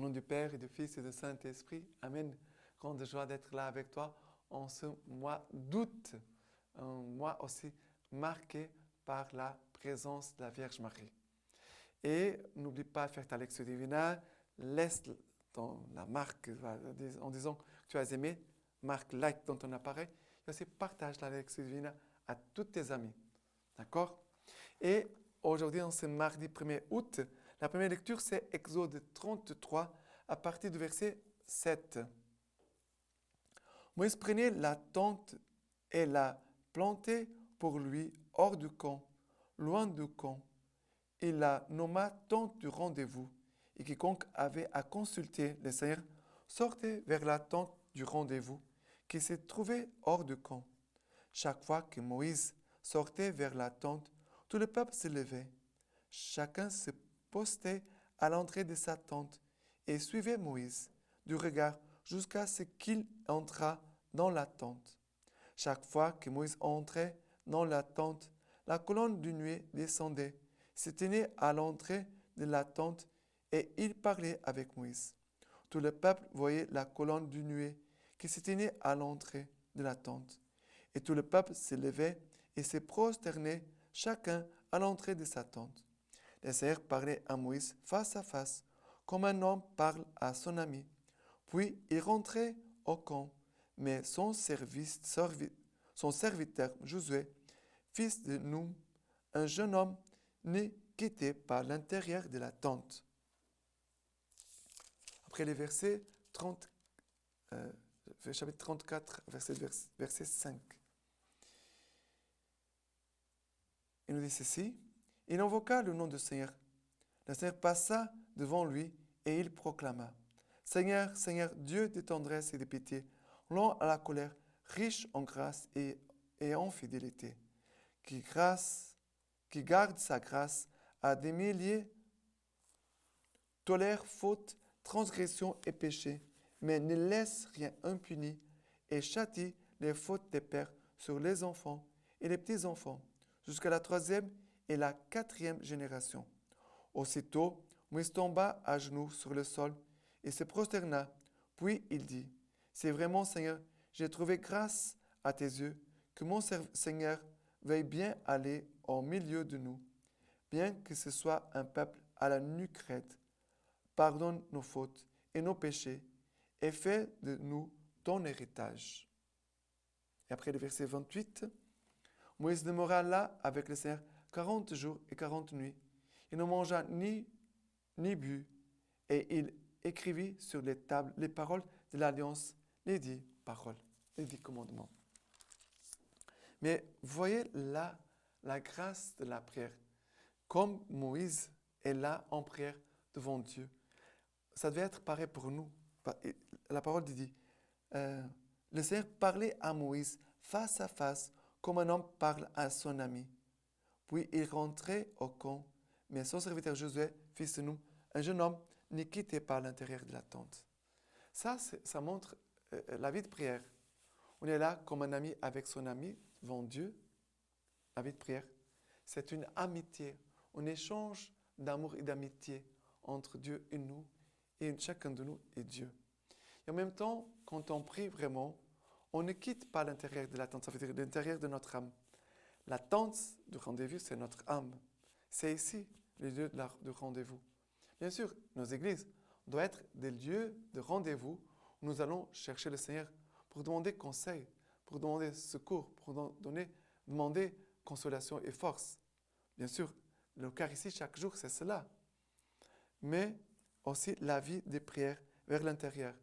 nom du Père et du Fils et du Saint-Esprit. Amen. Grande joie d'être là avec toi en ce mois d'août. Un mois aussi marqué par la présence de la Vierge Marie. Et n'oublie pas de faire ta lecture divina. Laisse la marque en disant que tu as aimé. Marque like dans ton appareil. Et aussi partage la lecture divina à tous tes amis. D'accord? Et aujourd'hui, en ce mardi 1er août, la première lecture, c'est Exode 33 à partir du verset 7. Moïse prenait la tente et la plantait pour lui hors du camp, loin du camp. Il la nomma tente du rendez-vous. Et quiconque avait à consulter le Seigneur sortait vers la tente du rendez-vous qui se trouvait hors du camp. Chaque fois que Moïse sortait vers la tente, tout le peuple se levait. Chacun se postait à l'entrée de sa tente et suivait Moïse du regard jusqu'à ce qu'il entrât dans la tente. Chaque fois que Moïse entrait dans la tente, la colonne de nuée descendait, se tenait à l'entrée de la tente et il parlait avec Moïse. Tout le peuple voyait la colonne de nuée qui se tenait à l'entrée de la tente. Et tout le peuple se levait et se prosternait chacun à l'entrée de sa tente. Le Seigneur parlait à Moïse face à face, comme un homme parle à son ami. Puis il rentrait au camp, mais son serviteur Josué, fils de Noum, un jeune homme, ne quittait pas l'intérieur de la tente. Après les versets chapitre 34, verset 5. Il nous dit ceci, il invoqua le nom du Seigneur. Le Seigneur passa devant lui et il proclama, Seigneur, Seigneur, Dieu de tendresse et de pitié, lent à la colère, riche en grâce et en fidélité, qui garde sa grâce à des milliers, tolère faute, transgression et péché, mais ne laisse rien impuni et châtie les fautes des pères sur les enfants et les petits-enfants, jusqu'à la 3e et la 4e génération. Aussitôt, Moïse tomba à genoux sur le sol et se prosterna. Puis il dit, c'est vraiment, Seigneur, j'ai trouvé grâce à tes yeux, que mon Seigneur veuille bien aller au milieu de nous, bien que ce soit un peuple à la nuque raide. Pardonne nos fautes et nos péchés, et fais de nous ton héritage. Et après le verset 28, Moïse demeura là avec le Seigneur 40 jours et 40 nuits. Il ne mangea ni but, et il écrivit sur les tables les paroles de l'alliance, les 10 paroles, les 10 commandements. Mais voyez là la grâce de la prière. Comme Moïse est là en prière devant Dieu, ça devait être pareil pour nous. La parole dit, le Seigneur parlait à Moïse face à face, comme un homme parle à son ami. Puis il rentrait au camp, mais son serviteur Josué, fils de Noum, un jeune homme, ne quittait pas l'intérieur de la tente. Ça montre la vie de prière. On est là comme un ami avec son ami devant Dieu. La vie de prière, c'est une amitié, un échange d'amour et d'amitié entre Dieu et nous, et chacun de nous et Dieu. Et en même temps, quand on prie vraiment, on ne quitte pas l'intérieur de la tente, ça veut dire l'intérieur de notre âme. La tente du rendez-vous, c'est notre âme. C'est ici le lieu de rendez-vous. Bien sûr, nos églises doivent être des lieux de rendez-vous où nous allons chercher le Seigneur pour demander conseil, pour demander secours, pour demander consolation et force. Bien sûr, l'Eucharistie chaque jour, c'est cela. Mais aussi la vie des prières vers l'intérieur.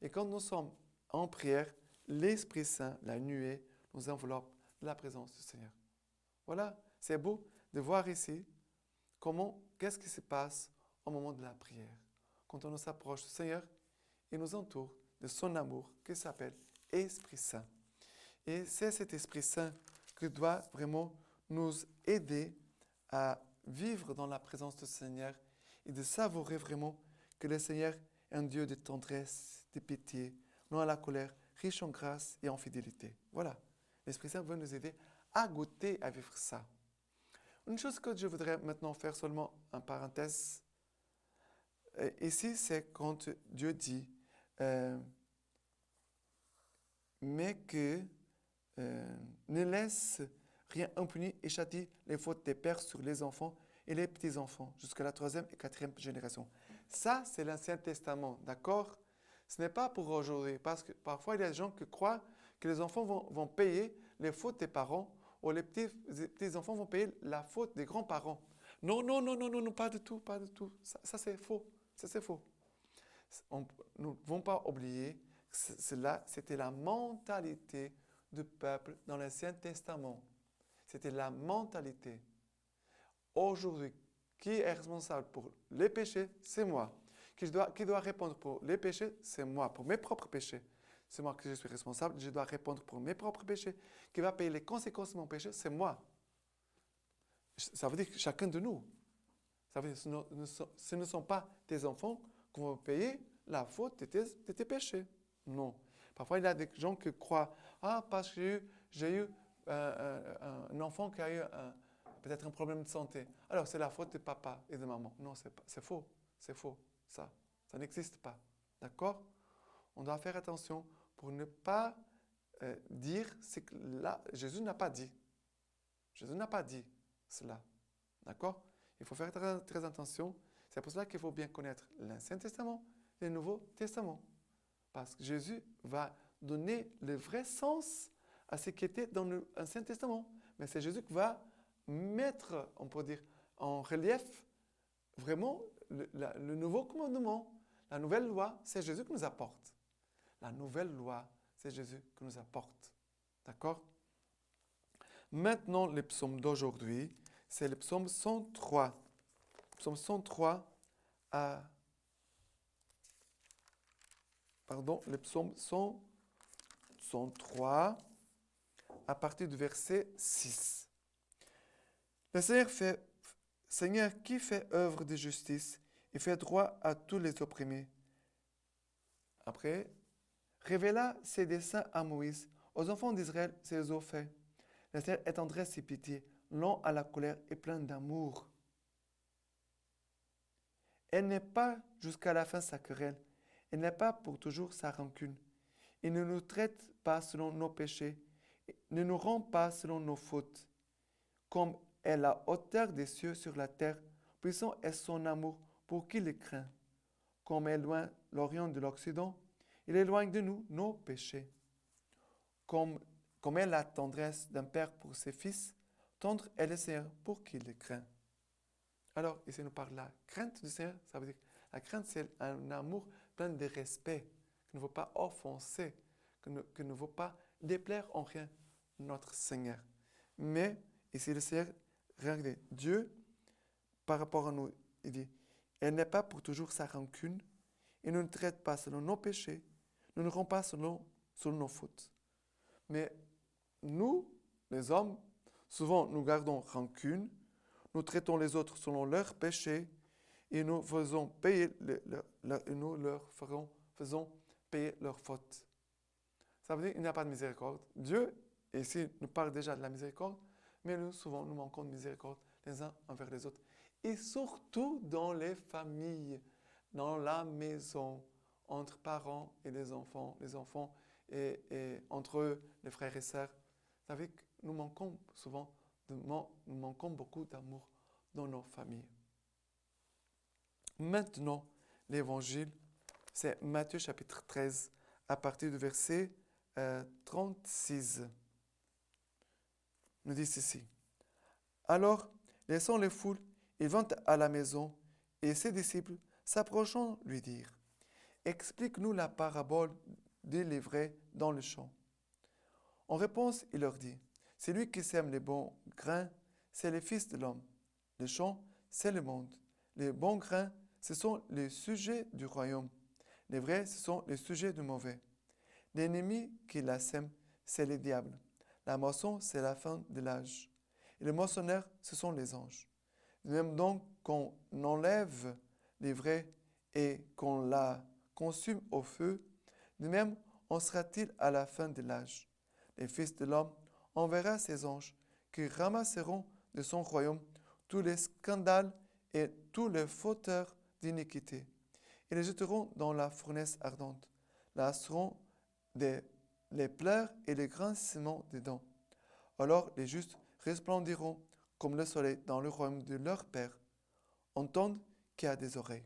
Et quand nous sommes en prière, l'Esprit Saint, la nuée, nous enveloppe de la présence du Seigneur. Voilà, c'est beau de voir ici qu'est-ce qui se passe au moment de la prière. Quand on s'approche du Seigneur, il nous entoure de son amour qui s'appelle Esprit Saint. Et c'est cet Esprit Saint qui doit vraiment nous aider à vivre dans la présence du Seigneur et de savourer vraiment que le Seigneur est un Dieu de tendresse, de pitié, non à la colère, riche en grâce et en fidélité. Voilà, l'Esprit Saint veut nous aider à goûter à vivre ça. Une chose que je voudrais maintenant faire seulement en parenthèse, ici, c'est quand Dieu dit, mais que ne laisse rien impuni et châtie les fautes des pères sur les enfants et les petits-enfants, jusqu'à la troisième et quatrième génération. Ça, c'est l'Ancien Testament, d'accord? Ce n'est pas pour aujourd'hui, parce que parfois, il y a des gens qui croient que les enfants vont payer les fautes des parents, ou les petits-enfants vont payer la faute des grands-parents. Non, non, non, non, non, non, pas du tout, pas du tout. Ça c'est faux. Ça, c'est faux. Nous ne devons pas oublier que cela, c'était la mentalité du peuple dans l'Ancien Testament. C'était la mentalité. Aujourd'hui, qui est responsable pour les péchés? C'est moi. Qui doit répondre pour les péchés? C'est moi, pour mes propres péchés. C'est moi que je suis responsable, je dois répondre pour mes propres péchés. Qui va payer les conséquences de mon péché? C'est moi. Ça veut dire que chacun de nous. Ça veut dire que ce ne sont pas tes enfants qui vont payer la faute de tes péchés. Non. Parfois, il y a des gens qui croient, ah, parce que j'ai eu un enfant qui a eu peut-être un problème de santé. Alors, c'est la faute de papa et de maman. Non, c'est faux. C'est faux. Ça n'existe pas. D'accord? On doit faire attention pour ne pas dire ce que là, Jésus n'a pas dit. Jésus n'a pas dit cela. D'accord? Il faut faire très, très attention. C'est pour cela qu'il faut bien connaître l'Ancien Testament et le Nouveau Testament. Parce que Jésus va donner le vrai sens à ce qui était dans l'Ancien Testament. Mais c'est Jésus qui va mettre, on peut dire, en relief vraiment le nouveau commandement. La nouvelle loi, c'est Jésus qui nous apporte. La nouvelle loi, c'est Jésus qui nous apporte. D'accord? Maintenant, le psaume d'aujourd'hui, c'est le psaume 103. Psaume 103 le psaume 103 à partir du verset 6. Le Seigneur qui fait œuvre de justice et fait droit à tous les opprimés. Après, révéla ses desseins à Moïse, aux enfants d'Israël ses eaux faits. Le Seigneur est tendresse et pitié, lent à la colère et plein d'amour. Elle n'est pas jusqu'à la fin sa querelle, elle n'est pas pour toujours sa rancune. Il ne nous traite pas selon nos péchés, ne nous rend pas selon nos fautes. Comme est la hauteur des cieux sur la terre, puissant est son amour pour qui le craint. Comme est loin l'Orient de l'Occident, il éloigne de nous nos péchés. Comme est la tendresse d'un père pour ses fils, tendre est le Seigneur pour qui le craint. Alors, ici, nous parle de la crainte du Seigneur. Ça veut dire la crainte, c'est un amour plein de respect, qui ne veut pas offenser, qui ne veut pas déplaire en rien notre Seigneur. Mais, ici, le Seigneur, regardez, Dieu, par rapport à nous, il dit, elle n'est pas pour toujours sa rancune, il ne nous traite pas selon nos péchés, ne nous rend pas selon nos fautes. Mais nous, les hommes, souvent, nous gardons rancune, nous traitons les autres selon leurs péchés et nous faisons payer faisons payer leurs fautes. Ça veut dire qu'il n'y a pas de miséricorde. Dieu, ici, nous parle déjà de la miséricorde, mais nous, souvent, nous manquons de miséricorde les uns envers les autres. Et surtout dans les familles, dans la maison, entre parents et les enfants et entre eux, les frères et sœurs. Vous savez que nous manquons souvent nous manquons beaucoup d'amour dans nos familles. Maintenant, l'évangile, c'est Matthieu chapitre 13, à partir du verset 36. Nous dit ceci. Alors, laissant les foules, il vint à la maison, et ses disciples, s'approchant, lui dirent, « Explique-nous la parabole des livrets dans le champ. » En réponse, il leur dit, « Celui qui sème les bons grains, c'est le Fils de l'homme. Le champ, c'est le monde. Les bons grains, ce sont les sujets du royaume. Les vrais, ce sont les sujets du mauvais. L'ennemi qui la sème, c'est le diable. La moisson, c'est la fin de l'âge. Et le moissonneur, ce sont les anges. De même donc qu'on enlève les vrais et qu'on la consume au feu, de même en sera-t-il à la fin de l'âge. Le Fils de l'homme enverra ses anges qui ramasseront de son royaume tous les scandales et tous les fauteurs d'iniquité et les jeteront dans la fournaise ardente. Là seront les pleurs et les grincements des dents. Alors les justes resplendiront comme le soleil dans le royaume de leur Père. Entendent qui a des oreilles.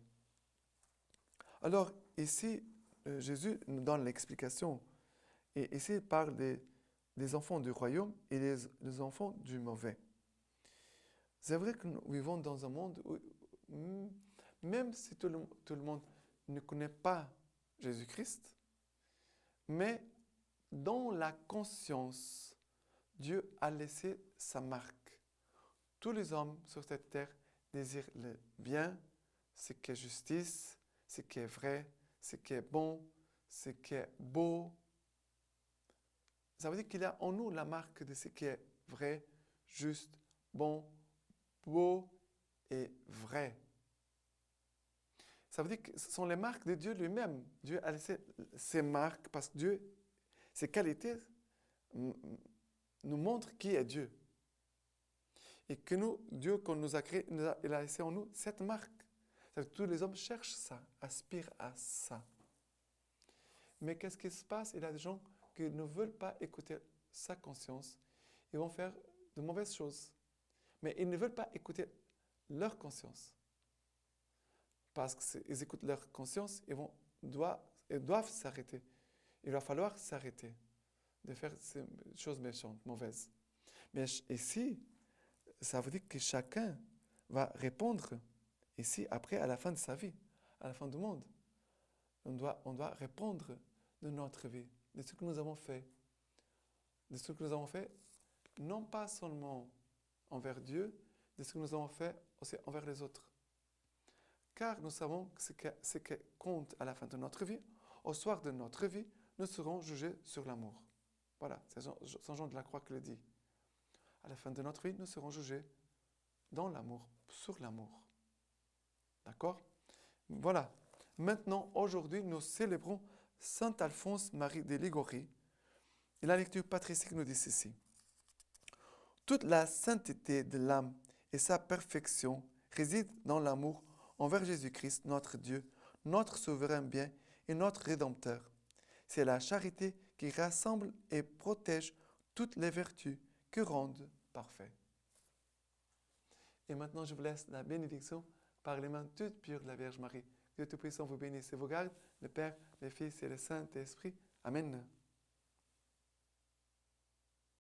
Alors ici, Jésus nous donne l'explication. Et ici, il parle des enfants du royaume et les enfants du mauvais. C'est vrai que nous vivons dans un monde où, même si tout le monde ne connaît pas Jésus-Christ, mais dans la conscience, Dieu a laissé sa marque. Tous les hommes sur cette terre désirent le bien, ce qui est justice, ce qui est vrai, ce qui est bon, ce qui est beau. Ça veut dire qu'il y a en nous la marque de ce qui est vrai, juste, bon, beau et vrai. Ça veut dire que ce sont les marques de Dieu lui-même. Dieu a laissé ses marques parce que Dieu, ses qualités nous montrent qui est Dieu. Et que nous, Dieu, quand nous a créés, il a laissé en nous cette marque. C'est-à-dire que tous les hommes cherchent ça, aspirent à ça. Mais qu'est-ce qui se passe? Il y a des gens qui ne veulent pas écouter sa conscience. Ils vont faire de mauvaises choses. Mais ils ne veulent pas écouter leur conscience. Parce qu'ils écoutent leur conscience, ils doivent s'arrêter. Il va falloir s'arrêter de faire ces choses méchantes, mauvaises. Mais ici, ça veut dire que chacun va répondre ici, après, à la fin de sa vie, à la fin du monde. On doit répondre de notre vie, de ce que nous avons fait. De ce que nous avons fait, non pas seulement envers Dieu, de ce que nous avons fait aussi envers les autres. Car nous savons que ce qui compte à la fin de notre vie, au soir de notre vie, nous serons jugés sur l'amour. Voilà, c'est Saint Jean de la Croix qui le dit. À la fin de notre vie, nous serons jugés dans l'amour, sur l'amour. D'accord? Voilà. Maintenant, aujourd'hui, nous célébrons Saint Alphonse Marie de Ligorie. Et la lecture patristique nous dit ceci. Toute la sainteté de l'âme et sa perfection résident dans l'amour envers Jésus-Christ, notre Dieu, notre souverain bien et notre Rédempteur. C'est la charité qui rassemble et protège toutes les vertus que rendent parfaits. Et maintenant, je vous laisse la bénédiction par les mains toutes pures de la Vierge Marie. Dieu Tout-Puissant vous bénisse et vous garde, le Père, le Fils et le Saint-Esprit. Amen.